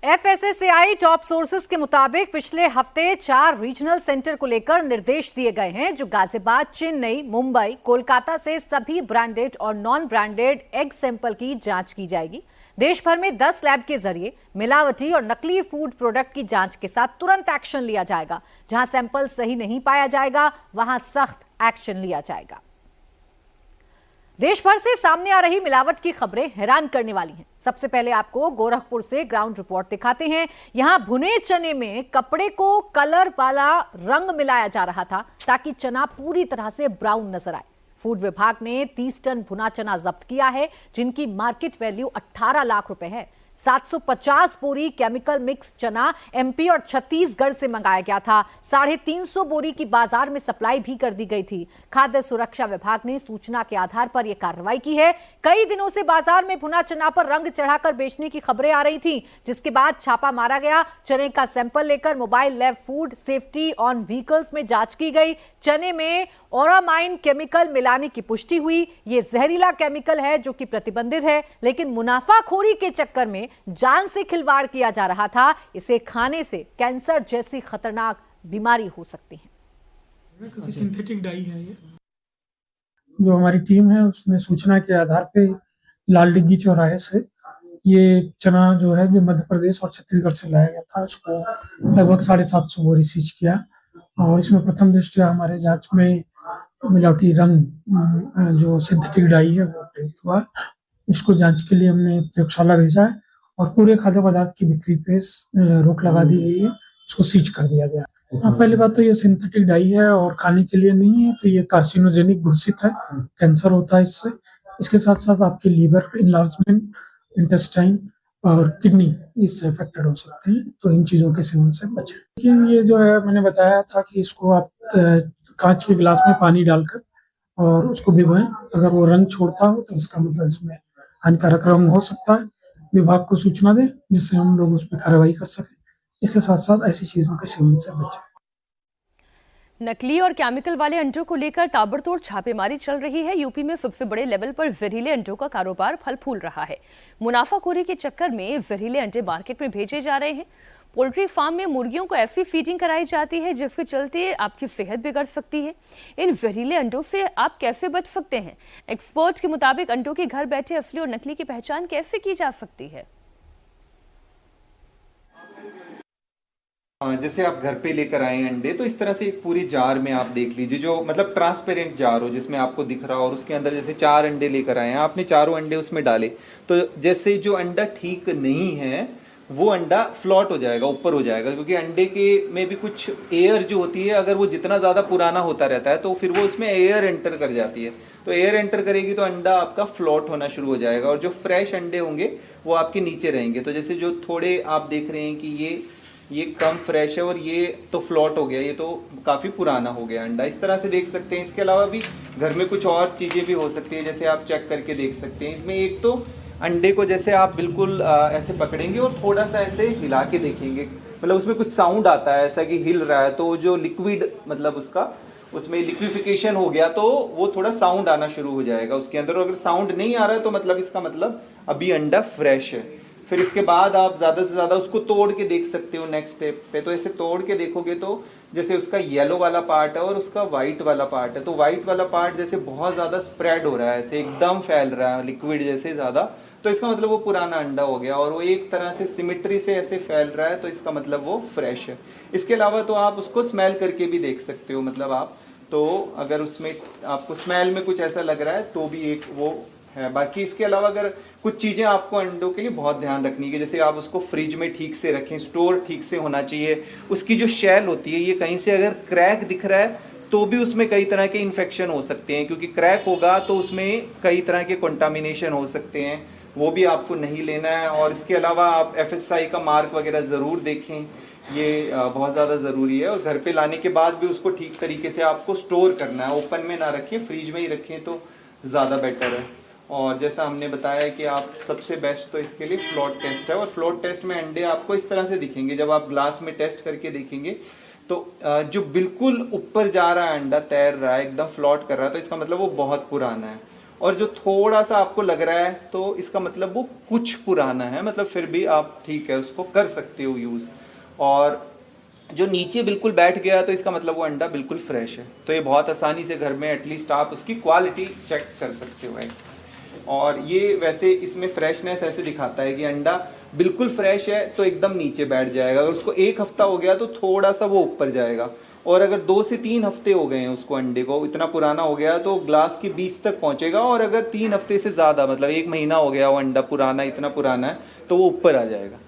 FSSAI top sources के मुताबिक पिछले हफ्ते 4 रीजनल सेंटर को लेकर निर्देश दिए गए हैं, जो गाजियाबाद, चेन्नई, मुंबई, कोलकाता से सभी ब्रांडेड और नॉन ब्रांडेड एग सैंपल की जांच की जाएगी। देश भर में 10 लैब के जरिए मिलावटी और नकली फूड प्रोडक्ट की जांच के साथ तुरंत एक्शन लिया जाएगा। जहां सैंपल सही नहीं पाया जाएगा, वहां सख्त एक्शन लिया जाएगा। देश भर से सामने आ रही मिलावट की खबरें हैरान करने वाली हैं। सबसे पहले आपको गोरखपुर से ग्राउंड रिपोर्ट दिखाते हैं। यहां भुने चने में कपड़े को कलर वाला रंग मिलाया जा रहा था ताकि चना पूरी तरह से ब्राउन नजर आए। फूड विभाग ने 30 टन भुना चना जब्त किया है, जिनकी मार्केट वैल्यू 18 लाख रुपए है। 750 बोरी केमिकल मिक्स चना एमपी और छत्तीसगढ़ से मंगाया गया था। 350 बोरी की बाजार में सप्लाई भी कर दी गई थी। खाद्य सुरक्षा विभाग ने सूचना के आधार पर यह कार्रवाई की है। कई दिनों से बाजार में भुना चना पर रंग चढ़ाकर बेचने की खबरें आ रही थी, जिसके बाद छापा मारा गया। चने का सैंपल लेकर mobile lab food safety on vehicles में जांच की गई। चने में ओरामाइन केमिकल मिलाने की पुष्टि हुई। यह जहरीला केमिकल है जो कि प्रतिबंधित है, लेकिन मुनाफाखोरी के चक्कर में जान से खिलवाड़ किया जा रहा था। इसे खाने से कैंसर जैसी खतरनाक बीमारी हो सकती है। क्योंकि सिंथेटिक डाई है ये। जो हमारी टीम है उसने सूचना के आधार पे लाल डिग्गी चौराहे से ये चना जो है जो मध्य प्रदेश और छत्तीसगढ़ से लाया गया था, उसको लगभग 750 बोरी सीज किया। और इसमें प्रथम दृष्टया हमारे जांच में मिलावटी रंग जो सिंथेटिक डाई है वो प्रयुक्त हुआ। इसको जांच के लिए हमने प्रयोगशाला भेजा है और पूरे खाद्य पदार्थ की बिक्री पे रोक लगा दी गई है। इसको सीज कर दिया गया। पहली बात तो ये सिंथेटिक डाई है और खाने के लिए नहीं है, तो ये कार्सिनोजेनिक घोषित है, कैंसर होता है इससे। इसके साथ साथ आपके लीवर इनलार्जमेंट, इंटेस्टाइन और किडनी इससे अफेक्टेड हो सकते हैं, तो इन चीज़ों के सेवन से बचें। लेकिन ये जो है मैंने बताया था कि इसको आप कांच के गिलास में पानी डालकर और उसको भिगोएं। अगर वो रंग छोड़ता हो तो इसका मतलब इसमें हानिकारक रंग हो सकता है। विभाग को सूचना दें जिससे हम लोग उस पर कार्रवाई कर सकें। इसके साथ साथ ऐसी चीजों के सेवन से बचें। नकली और केमिकल वाले अंडों को लेकर ताबड़तोड़ छापेमारी चल रही है। यूपी में सबसे बड़े लेवल पर जहरीले अंडों का कारोबार फल फूल रहा है। मुनाफाखोरी के चक्कर में जहरीले अंडे मार्केट में भेजे जा रहे हैं। पोल्ट्री फार्म में मुर्गियों को ऐसी फीडिंग कराई जाती है जिसके चलते आपकी सेहत बिगड़ सकती है। इन जहरीले अंडों से आप कैसे बच सकते हैं? एक्सपर्ट के मुताबिक अंडों के घर बैठे असली और नकली की पहचान कैसे की जा सकती है? जैसे आप घर पे लेकर आए अंडे, तो इस तरह से एक पूरी जार में आप देख लीजिए, जो मतलब ट्रांसपेरेंट जार हो जिसमें आपको दिख रहा हो, और उसके अंदर जैसे 4 अंडे लेकर आए हैं, आपने चारों अंडे उसमें डाले, तो जैसे जो अंडा ठीक नहीं है वो अंडा फ्लॉट हो जाएगा, ऊपर हो जाएगा, क्योंकि अंडे के में भी कुछ एयर जो होती है, अगर वो जितना ज़्यादा पुराना होता रहता है तो फिर वो उसमें एयर एंटर कर जाती है। तो एयर एंटर करेगी तो अंडा आपका फ्लॉट होना शुरू हो जाएगा, और जो फ्रेश अंडे होंगे वो आपके नीचे रहेंगे। तो जैसे जो थोड़े आप देख रहे हैं कि ये कम फ्रेश है और ये तो फ्लॉट हो गया, ये तो काफ़ी पुराना हो गया अंडा, इस तरह से देख सकते हैं। इसके अलावा भी घर में कुछ और चीज़ें भी हो सकती है, जैसे आप चेक करके देख सकते हैं। इसमें एक तो अंडे को जैसे आप बिल्कुल ऐसे पकड़ेंगे और थोड़ा सा ऐसे हिला के देखेंगे, मतलब उसमें कुछ साउंड आता है ऐसा कि हिल रहा है, तो जो लिक्विड मतलब उसका उसमें लिक्विफिकेशन हो गया तो वो थोड़ा साउंड आना शुरू हो जाएगा उसके अंदर। और अगर साउंड नहीं आ रहा है तो मतलब इसका मतलब अभी अंडा फ्रेश है। फिर इसके बाद आप ज़्यादा से ज़्यादा उसको तोड़ के देख सकते हो नेक्स्ट स्टेप पे। तो ऐसे तोड़ के देखोगे तो जैसे उसका येलो वाला पार्ट है और उसका वाइट वाला पार्ट है, तो वाइट वाला पार्ट जैसे बहुत ज़्यादा स्प्रेड हो रहा है, ऐसे एकदम फैल रहा है लिक्विड जैसे ज़्यादा, तो इसका मतलब वो पुराना अंडा हो गया। और वो एक तरह से सिमेट्री से ऐसे फैल रहा है, तो इसका मतलब वो फ्रेश है। इसके अलावा तो आप उसको स्मेल करके भी देख सकते हो, मतलब आप तो अगर उसमें आपको स्मेल में कुछ ऐसा लग रहा है तो भी एक वो है। बाकी इसके अलावा अगर कुछ चीज़ें आपको अंडों के लिए बहुत ध्यान रखनी है, जैसे आप उसको फ्रिज में ठीक से रखें, स्टोर ठीक से होना चाहिए। उसकी जो शेल होती है, ये कहीं से अगर क्रैक दिख रहा है तो भी उसमें कई तरह के इन्फेक्शन हो सकते हैं, क्योंकि क्रैक होगा तो उसमें कई तरह के कंटामिनेशन हो सकते हैं, वो भी आपको नहीं लेना है। और इसके अलावा आप एफएसआई का मार्क वगैरह ज़रूर देखें, ये बहुत ज़्यादा ज़रूरी है। और घर पे लाने के बाद भी उसको ठीक तरीके से आपको स्टोर करना है, ओपन में ना रखें, फ्रिज में ही रखें तो ज़्यादा बेटर है। और जैसा हमने बताया कि आप सबसे बेस्ट तो इसके लिए फ्लोट टेस्ट है, और फ्लोट टेस्ट में अंडे आपको इस तरह से दिखेंगे। जब आप ग्लास में टेस्ट करके देखेंगे तो जो बिल्कुल ऊपर जा रहा है अंडा, तैर रहा है, एकदम फ्लोट कर रहा है, तो इसका मतलब वो बहुत पुराना है। और जो थोड़ा सा आपको लग रहा है तो इसका मतलब वो कुछ पुराना है, मतलब फिर भी आप ठीक है उसको कर सकते हो यूज़। और जो नीचे बिल्कुल बैठ गया तो इसका मतलब वो अंडा बिल्कुल फ्रेश है। तो ये बहुत आसानी से घर में एटलीस्ट आप उसकी क्वालिटी चेक कर सकते हो ऐसे। और ये वैसे इसमें फ्रेशनेस ऐसे दिखाता है कि अंडा बिल्कुल फ्रेश है तो एकदम नीचे बैठ जाएगा, अगर उसको 1 हफ्ता हो गया तो थोड़ा सा वो ऊपर जाएगा, और अगर 2 से 3 हफ्ते हो गए हैं उसको अंडे को, इतना पुराना हो गया तो ग्लास के बीच तक पहुंचेगा, और अगर 3 हफ्ते से ज़्यादा मतलब 1 महीना हो गया वो अंडा पुराना, इतना पुराना है, तो वो ऊपर आ जाएगा।